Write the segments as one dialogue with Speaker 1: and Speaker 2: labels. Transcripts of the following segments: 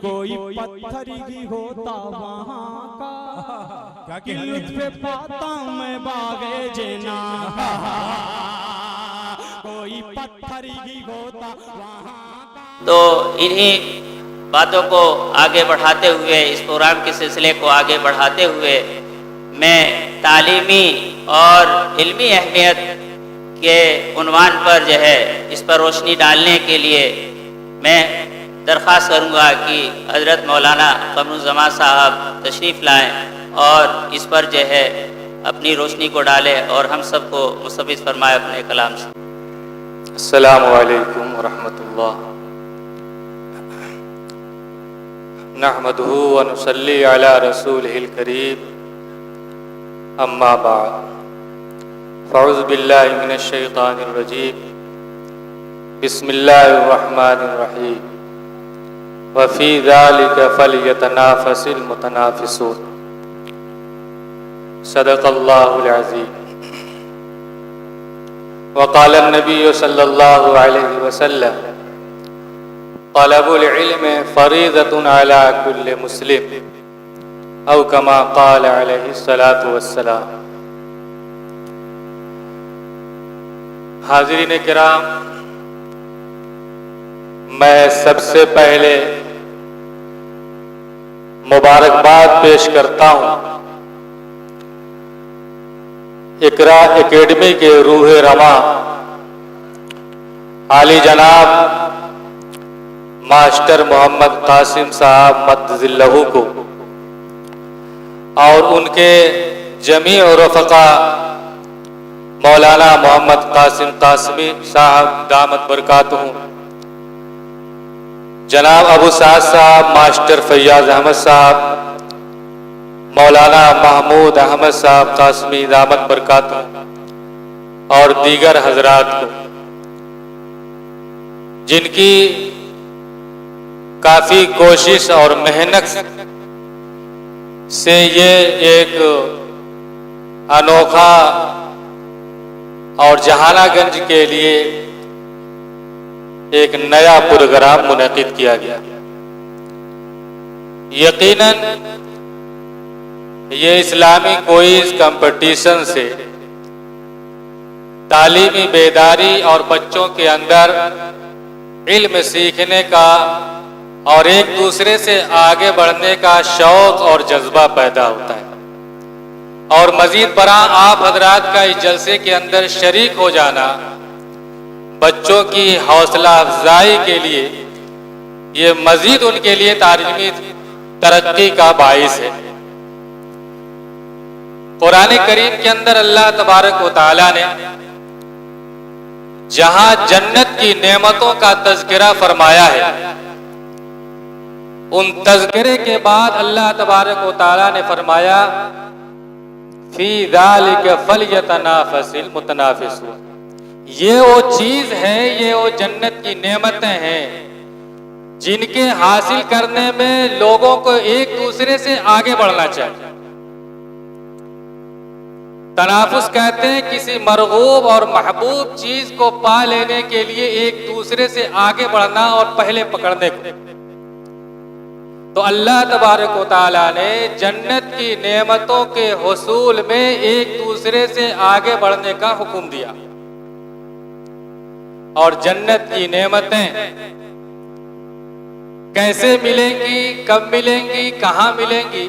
Speaker 1: कोई पत्थर ही होता वहाँ का कि लुत्फ़ पाता मैं बागे जना का, कोई पत्थर ही होता वहाँ का।
Speaker 2: तो इन्हीं बातों को आगे बढ़ाते हुए, इस प्रोग्राम के सिलसिले को आगे बढ़ाते हुए, मैं तालीमी और इल्मी अहमियत के उन्वान पर जो है इस पर रोशनी डालने के लिए मैं दरख्वास्त करूँगा कि हज़रत मौलाना क़मरुज़्ज़मान साहब तशरीफ़ लाएँ और इस पर जो है अपनी रोशनी को डालें और हम सबको मुस्तफ़िज़ फरमाए अपने कलाम से।
Speaker 3: अस्सलामु अलैकुम वरहमतुल्लाह। नहमदुहु व नुसल्ली अला रसूलिहिल करीम, अम्मा बाद। फ़अऊज़ु बिल्लाहि मिनश शैतानिर रजीम, बिस्मिल्लाहिर रहमानिर रहीम, व फ़ी ज़ालिका फ़लयतनाफ़सिल मुतनाफ़िसून। सदक़ल्लाहुल अज़ीम। वक़ाल नबी सल्लल्लाहु अलैहि वसल्लम, तलबुल इल्म फ़रीज़तुन अला कुल्लि मुस्लिम, औ कमा क़ाल अलैहि सलातु वस्सलाम। हाज़रीन किराम, मैं सबसे पहले मुबारकबाद पेश करता हूँ इकरा एकेडमी के रूह रमा आली जनाब मास्टर मोहम्मद कासिम साहब मद्दिल्लहु को और उनके जमी और रफ़क़ा मौलाना मोहम्मद कासिम कासमी साहब दामत बरकातहू, जनाब अबू साद साहब, मास्टर फैयाज अहमद साहब, मौलाना महमूद अहमद साहब कासमी दामत बरकातहू और दीगर हजरात को, जिनकी काफ़ी कोशिश और मेहनत से ये एक अनोखा और जहानागंज के लिए एक नया प्रोग्राम मुनक़िद किया गया। यकीनन ये इस्लामी क्विज़ कंपटीशन से तालीमी बेदारी और बच्चों के अंदर इल्म सीखने का और एक दूसरे से आगे बढ़ने का शौक़ और जज्बा पैदा होता है। और मज़ीद बरा आप हजरात का इस जलसे के अंदर शरीक हो जाना बच्चों की हौसला अफजाई के लिए ये मज़ीद उनके लिए तालीमी तरक्की का बाइस है। कुरान करीम के अंदर अल्लाह तबारक व तआला ने जहां जन्नत की नेमतों का तज़किरा फरमाया है, उन तज़किरे के बाद अल्लाह तबारक व तआला ने फरमाया, फी ज़ालिका फ़लयतनाफ़सिल मुतनाफ़िसून। ये वो चीज़ है, ये वो जन्नत की नेमतें हैं जिनके हासिल करने में लोगों को एक दूसरे से आगे बढ़ना चाहिए। तनाफुस कहते हैं किसी मरगूब और महबूब चीज को पा लेने के लिए एक दूसरे से आगे बढ़ना और पहले पकड़ने को। तो अल्लाह तबारक व तआला ने जन्नत की नेमतों के हुसूल में एक दूसरे से आगे बढ़ने का हुक्म दिया। और जन्नत की नेमतें कैसे मिलेंगी, कब मिलेंगी, कहाँ मिलेंगी,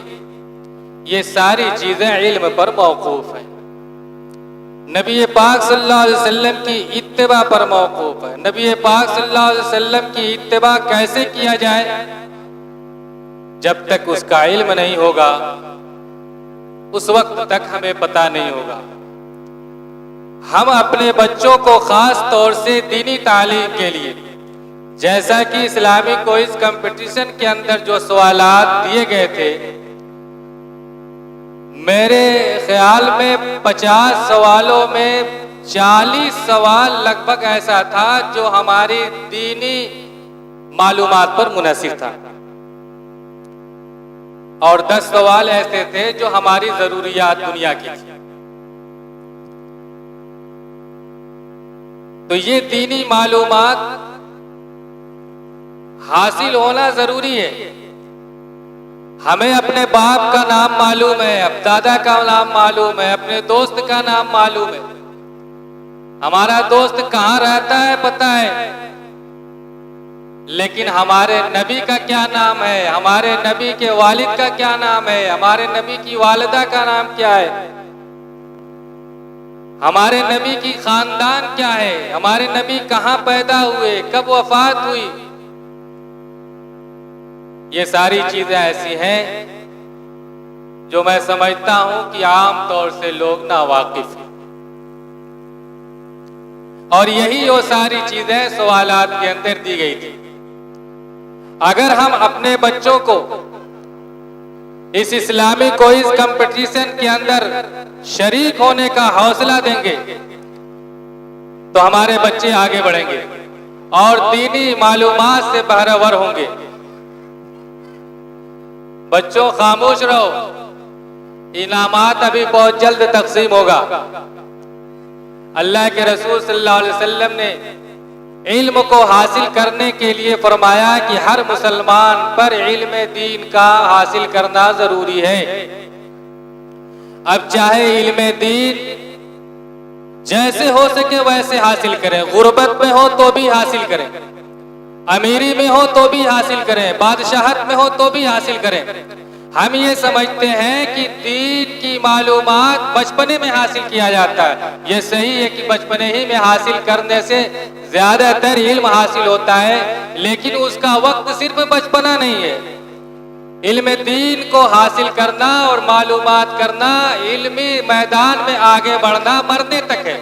Speaker 3: ये सारी चीजें इल्म पर मौकूफ है। नबी पाक सल्लल्लाहु अलैहि वसल्लम की इत्तिबा पर मौकूफ है। नबी पाक सल्लल्लाहु अलैहि वसल्लम की इत्तिबा कैसे किया जाए? जब तक उसका इल्म नहीं होगा उस वक्त तक हमें पता नहीं होगा। हम अपने बच्चों को खास तौर से दीनी तालीम के लिए, जैसा कि इस्लामी क्विज़ कंपटीशन के अंदर जो सवालात दिए गए थे, मेरे ख्याल में 50 सवालों में 40 सवाल लगभग ऐसा था जो हमारी दीनी मालूमात पर मुनहसिर था और 10 सवाल ऐसे थे जो हमारी जरूरियात दुनिया की थी। तो ये दीनी मालूमात हासिल होना जरूरी है। हमें अपने बाप का नाम मालूम है, अब दादा का नाम मालूम है, अपने दोस्त का नाम मालूम है, हमारा दोस्त कहाँ रहता है पता है, लेकिन हमारे नबी का क्या नाम है, हमारे नबी के वालिद का क्या नाम है, हमारे नबी की वालिदा का नाम क्या है, हमारे नबी की खानदान क्या है, हमारे नबी कहाँ पैदा हुए, कब वफात हुई, ये सारी चीजें ऐसी हैं जो मैं समझता हूं कि आम तौर से लोग नावाकिफ हैं। और यही वो सारी चीजें सवालात के अंदर दी गई थी। अगर हम अपने बच्चों को इस इस्लामी क्विज कंपटीशन के अंदर शरीक होने का हौसला देंगे तो हमारे बच्चे आगे बढ़ेंगे और दीनी मालूमात से बहरावर होंगे। बच्चों खामोश रहो, इनामात अभी बहुत जल्द तकसीम होगा। अल्लाह के रसूल सल्लल्लाहु अलैहि वसल्लम ने इल्म को हासिल करने के लिए फरमाया कि हर मुसलमान पर इल्म दीन का हासिल करना जरूरी है। अब चाहे इल्म दीन जैसे हो सके वैसे हासिल करें, गुर्बत में हो तो भी हासिल करें, अमीरी में हो तो भी हासिल करें, बादशाहत में हो तो भी हासिल करें। हम ये समझते हैं कि दीन की मालूमात बचपने में हासिल किया जाता है। ये सही है कि बचपने ही में हासिल करने से ज्यादातर इल्म हासिल होता है, लेकिन उसका वक्त सिर्फ बचपना नहीं है। इल्म दीन को हासिल करना और मालूमात करना, इल्मी मैदान में आगे बढ़ना मरने तक है।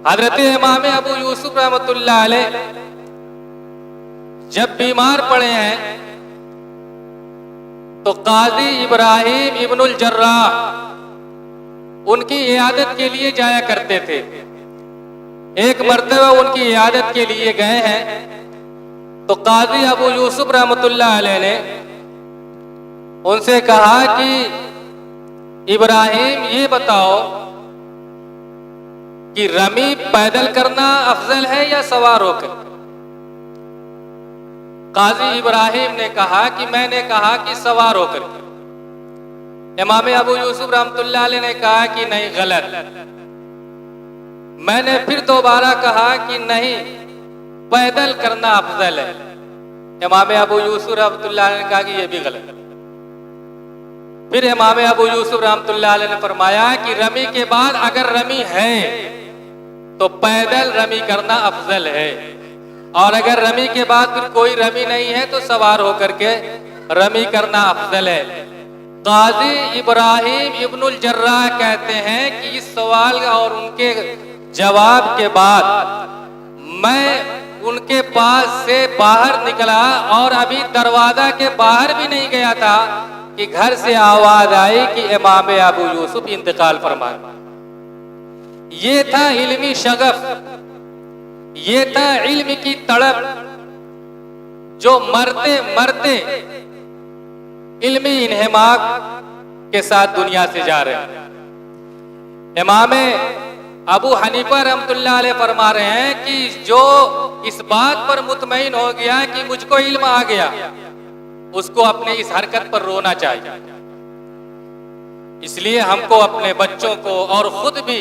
Speaker 3: हजरत इमाम अबू यूसुफ रहमतुल्लाह अलैह जब बीमार पड़े हैं तो काजी इब्राहिम इब्नुल जर्राह उनकी इयादत के लिए जाया करते थे। एक मर्तबा उनकी इयादत के लिए गए हैं तो काजी अबू यूसुफ रहमतुल्लाह अलैह ने उनसे कहा कि इब्राहिम ये बताओ कि रमी पैदल करना अफजल है या सवार होकर। काजी इब्राहिम ने कहा कि मैंने कहा कि सवार होकर। इमाम अबू यूसुफ रहमतुल्लाह अलैह ने कहा कि नहीं, गलत। मैंने फिर दोबारा कहा कि नहीं, पैदल करना अफजल है। इमाम अबू यूसुफ रहमतुल्लाह अलैह ने कहा कि यह भी गलत। फिर इमाम अबू यूसुफ रहमतुल्लाह अलैह ने फरमाया कि रमी के बाद अगर रमी है तो पैदल रमी करना अफजल है, और अगर रमी के बाद फिर कोई रमी नहीं है तो सवार होकर के रमी करना अफजल है। काजी इब्राहिम इब्नुल जर्राह कहते हैं कि इस सवाल और उनके जवाब के बाद मैं उनके पास से बाहर निकला और अभी दरवाजा के बाहर भी नहीं गया था कि घर से आवाज आई कि इमाम अबू यूसुफ इंतकाल फरमाए। ये था इल्मी शगफ, ये था इल्म की तड़प जो मरते मरते इल्मी इन्हेमाक के साथ दुनिया से जा रहे हैं। इमाम अबू हनीफा रहमतुल्लाह अलैह फरमा रहे हैं कि जो इस बात पर मुतमईन हो गया कि मुझको इल्म आ गया, उसको अपने इस हरकत पर रोना चाहिए। इसलिए हमको अपने बच्चों को और खुद भी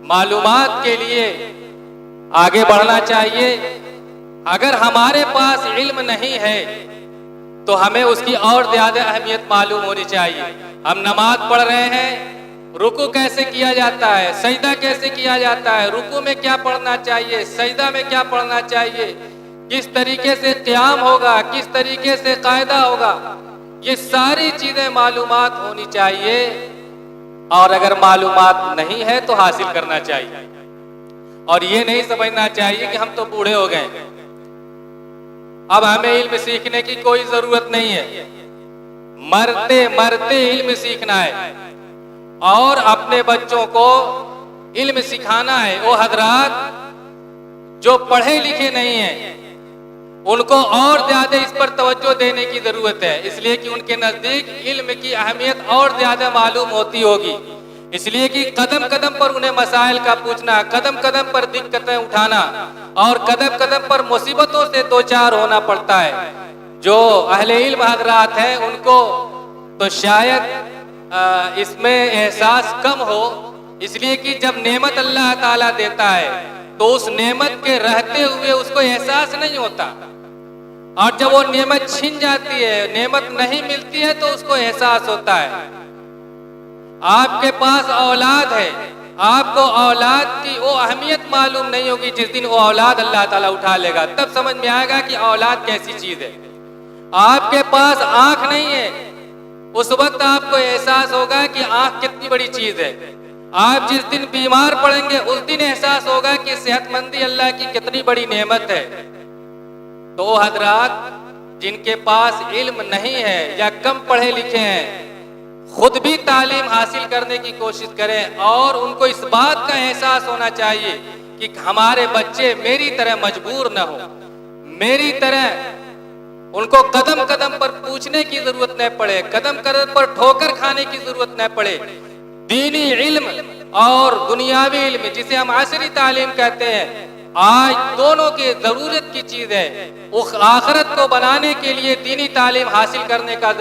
Speaker 3: मालूमात के लिए आगे बढ़ना चाहिए। अगर हमारे पास इल्म नहीं है तो हमें उसकी और ज्यादा अहमियत मालूम होनी चाहिए। हम नमाज पढ़ रहे हैं, रुकू कैसे किया जाता है, सजदा कैसे किया जाता है, रुकू में क्या पढ़ना चाहिए, सजदा में क्या पढ़ना चाहिए, किस तरीके से क़याम होगा, किस तरीके से कायदा होगा, ये सारी चीजें मालूमात होनी चाहिए। और अगर मालूमात नहीं है तो हासिल करना चाहिए। और ये नहीं समझना चाहिए कि हम तो बूढ़े हो गए, अब हमें इल्म सीखने की कोई जरूरत नहीं है। मरते मरते इल्म सीखना है और अपने बच्चों को इल्म सिखाना है। वो हजरात जो पढ़े लिखे नहीं हैं उनको और ज्यादा इस पर तवज्जो देने की जरूरत है, इसलिए कि उनके नजदीक इल्म की अहमियत और ज्यादा मालूम होती होगी। इसलिए कि कदम कदम पर उन्हें मसाइल का पूछना, कदम कदम पर दिक्कतें उठाना और कदम कदम पर मुसीबतों से दो चार होना पड़ता है। जो अहले इल्म हजरात हैं उनको तो शायद इसमें एहसास कम हो, इसलिए कि जब नेमत अल्लाह ताला देता है तो उस नेमत के रहते हुए उसको एहसास नहीं होता, और जब वो नेमत छीन जाती है, नेमत नहीं मिलती है, तो उसको एहसास होता है। आपके पास औलाद है, आपको औलाद की वो अहमियत मालूम नहीं होगी। जिस दिन वो औलाद अल्लाह ताला उठा लेगा तब समझ में आएगा कि औलाद कैसी चीज है। आपके पास आंख नहीं है, उस वक्त आपको एहसास होगा कि आंख कितनी बड़ी चीज है। आप जिस दिन बीमार पड़ेंगे उस दिन एहसास होगा कि सेहतमंदी अल्लाह की कितनी बड़ी नेमत है। तो हजरात जिनके पास इल्म नहीं है या कम पढ़े लिखे हैं, खुद भी तालीम हासिल करने की कोशिश करें और उनको इस बात का एहसास होना चाहिए कि हमारे बच्चे मेरी तरह मजबूर न हो, मेरी तरह उनको कदम कदम पर पूछने की जरूरत न पड़े, कदम कदम पर ठोकर खाने की जरूरत न पड़े। दीनी इल्म और दुनियावी इल्म, जिसे हम आसरी तालीम कहते हैं, आज दोनों की जरूरत की चीज है। उस आखिरत को बनाने के लिए दीनी तालीम हासिल करने का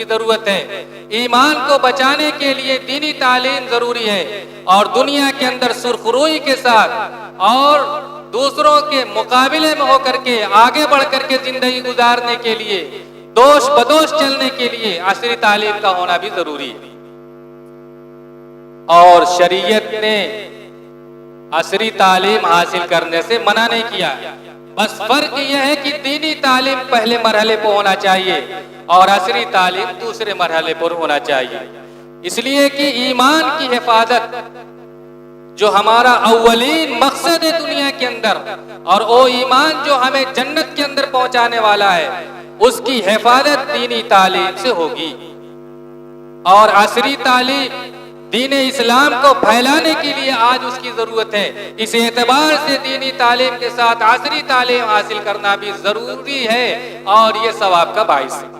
Speaker 3: जरूरत है। ईमान को बचाने के लिए दीनी तालीम जरूरी है, और दुनिया के अंदर सुरखरुई के साथ और दूसरों के मुकाबले में होकर के आगे बढ़ करके जिंदगी गुजारने के लिए, दोष बदोश चलने के लिए असरी तालीम का होना भी जरूरी है। और शरीयत ने असरी तालीम हासिल करने से मना नहीं किया, बस फर्क यह है कि दीनी तालीम पहले मरहले पर होना चाहिए और असरी तालीम दूसरे मरहले पर होना चाहिए। इसलिए कि ईमान की हिफाजत जो हमारा अव्वलीन मकसद है दुनिया के अंदर, और वो ईमान जो हमें जन्नत के अंदर पहुंचाने वाला है, उसकी हिफाजत दीनी तालीम से होगी। और असरी तालीम दीन इस्लाम को फैलाने के लिए आज उसकी जरूरत है। इस एतबार से दीनी तालीम के साथ असरी तालीम हासिल करना भी जरूरी है, और ये सवाब का बाइस है।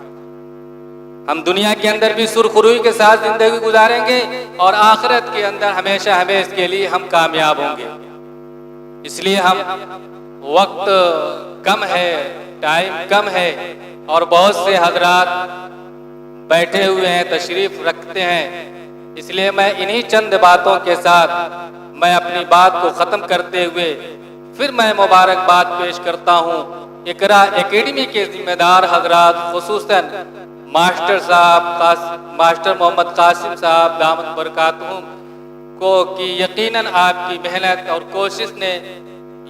Speaker 3: हम दुनिया के अंदर भी सुरखरुई के साथ जिंदगी गुजारेंगे और आखिरत के अंदर हमेशा हमेशा के लिए हम कामयाब होंगे। इसलिए हम वक्त कम है, टाइम कम है, और बहुत से हजरात बैठे हुए हैं, तशरीफ रखते हैं। इसलिए मैं इन्हीं चंद बातों के साथ मैं अपनी बात को ख़त्म करते हुए फिर मैं मुबारकबाद पेश करता हूँ इकरा एकेडमी के जिम्मेदार हजरात, खुसूसन मास्टर साहब, मास्टर मोहम्मद कासिम साहब दामत बरकातहुम को, कि यकीनन आपकी मेहनत और कोशिश ने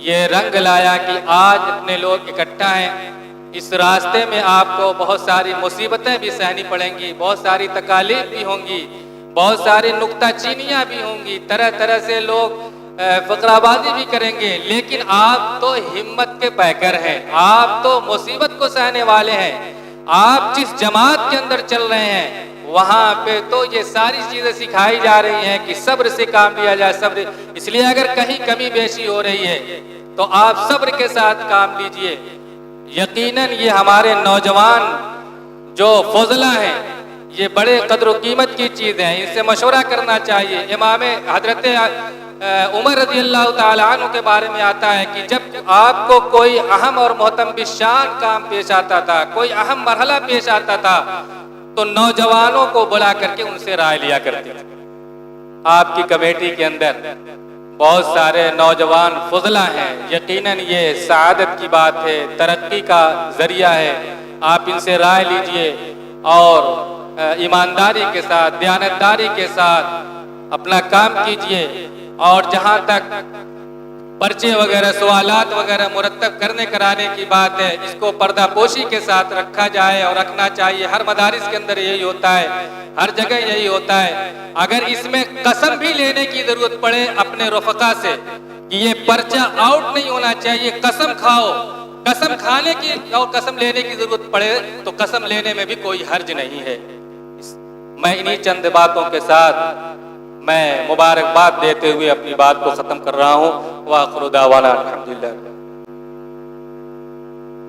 Speaker 3: ये रंग लाया कि आज इतने लोग इकट्ठा हैं। इस रास्ते में आपको बहुत सारी मुसीबतें भी सहनी पड़ेंगी, बहुत सारी तकालीफ भी होंगी, बहुत सारी नुक्ताचीनियाँ भी होंगी, तरह तरह से लोग फकराबाजी भी करेंगे, लेकिन आप तो हिम्मत के पैकर हैं, आप तो मुसीबत को सहने वाले हैं। आप जिस जमात के अंदर चल रहे हैं वहाँ पे तो ये सारी चीजें सिखाई जा रही हैं कि सब्र से काम लिया जाए, सब्र। इसलिए अगर कहीं कमी बेशी हो रही है तो आप सब्र के साथ काम लीजिए। यकीनन ये हमारे नौजवान जो फौजला हैं, ये बड़े कदर कीमत की चीज है, इनसे मशवरा करना चाहिए। इमाम हजरत उमर रज़ी अल्लाह ताला अन्हु के बारे में आता है कि जब आपको कोई अहम और मोहतम बिशान काम पेश आता था, कोई अहम मरहला पेश आता था, तो नौजवानों को बुला करके उनसे राय लिया करते थे। आपकी कमेटी के अंदर बहुत सारे नौजवान फुजला हैं, यकीनन ये सआदत की बात है, तरक्की का जरिया है। आप इनसे राय लीजिए और ईमानदारी के साथ, दयानतदारी के साथ अपना काम कीजिए। और जहाँ तक पर्चे वगैरह, सवालात वगैरह मुरतब करने कराने की बात है, इसको पर्दापोशी के साथ रखा जाए और रखना चाहिए। हर मदारिस के अंदर यही होता है, हर जगह यही होता है। अगर इसमें कसम भी लेने की जरूरत पड़े अपने रफ़क़ा से कि ये पर्चा आउट नहीं होना चाहिए, कसम खाओ, कसम खाने की और कसम लेने की जरूरत पड़े तो कसम लेने में भी कोई हर्ज नहीं है। मैं इन्हीं चंद बातों के साथ मैं मुबारकबाद देते हुए अपनी बात को ख़त्म कर रहा हूँ। वाखिर दावाना अल्हम्दुलिल्लाह।